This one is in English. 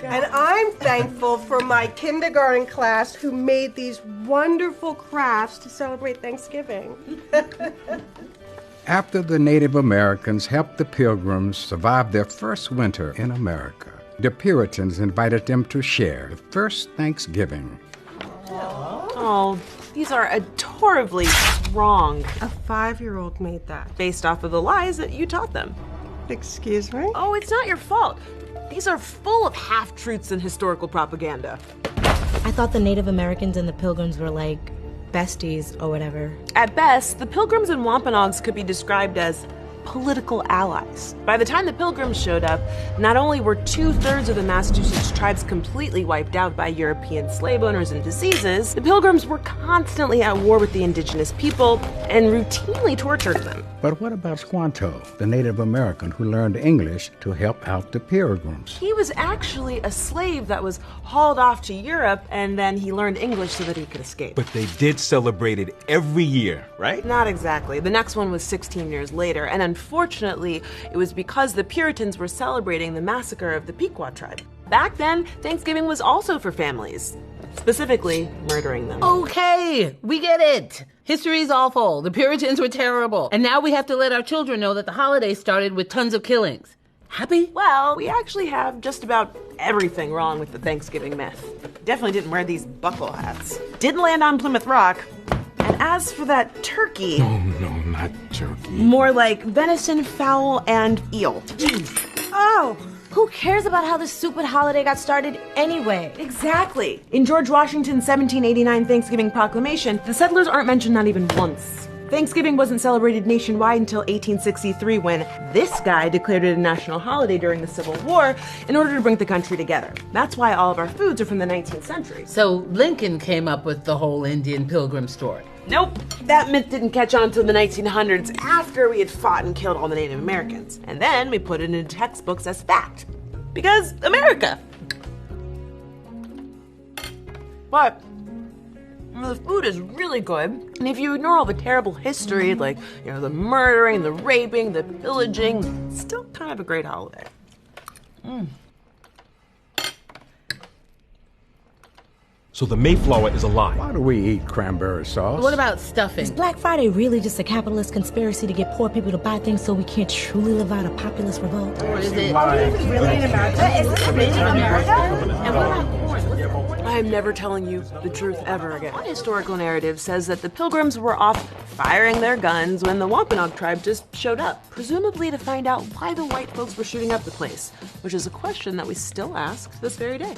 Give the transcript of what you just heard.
And I'm thankful for my kindergarten class who made these wonderful crafts to celebrate Thanksgiving. After the Native Americans helped the Pilgrims survive their first winter in America, the Puritans invited them to share the first Thanksgiving. Oh, these are adorably wrong. A 5-year-old made that. Based off of the lies that you taught them. Excuse me? Oh, it's not your fault. These are full of half-truths and historical propaganda. I thought the Native Americans and the Pilgrims were like besties or whatever. At best, the Pilgrims and Wampanoags could be described as political allies. By the time the Pilgrims showed up, not only were 2/3 of the Massachusetts tribes completely wiped out by European slave owners and diseases, the Pilgrims were constantly at war with the indigenous people and routinely tortured them. But what about Squanto, the Native American who learned English to help out the Pilgrims? He was actually a slave that was hauled off to Europe, and then he learned English so that he could escape. But they did celebrate it every year, right? Not exactly. The next one was 16 years later, and unfortunately, it was because the Puritans were celebrating the massacre of the Pequot tribe. Back then, Thanksgiving was also for families, specifically murdering them. Okay, we get it. History's awful. The Puritans were terrible. And now we have to let our children know that the holiday started with tons of killings. Happy? Well, we actually have just about everything wrong with the Thanksgiving myth. Definitely didn't wear these buckle hats. Didn't land on Plymouth Rock. And as for that turkey... No, not turkey. More like venison, fowl, and eel. Oh! Who cares about how this stupid holiday got started anyway? Exactly. In George Washington's 1789 Thanksgiving Proclamation, the settlers aren't mentioned not even once. Thanksgiving wasn't celebrated nationwide until 1863 when this guy declared it a national holiday during the Civil War in order to bring the country together. That's why all of our foods are from the 19th century. So Lincoln came up with the whole Indian pilgrim story. Nope, that myth didn't catch on until the 1900s after we had fought and killed all the Native Americans. And then we put it into textbooks as fact. Because America. But the food is really good, and if you ignore all the terrible history, like, the murdering, the raping, the pillaging, it's still kind of a great holiday. So the Mayflower is a lie. Why do we eat cranberry sauce? What about stuffing? Is Black Friday really just a capitalist conspiracy to get poor people to buy things so we can't truly live out a populist revolt? Or is it Really in America? Is this really in America? And what about corn? I'm never telling you the truth ever again. One historical narrative says that the Pilgrims were off firing their guns when the Wampanoag tribe just showed up, presumably to find out why the white folks were shooting up the place, which is a question that we still ask this very day.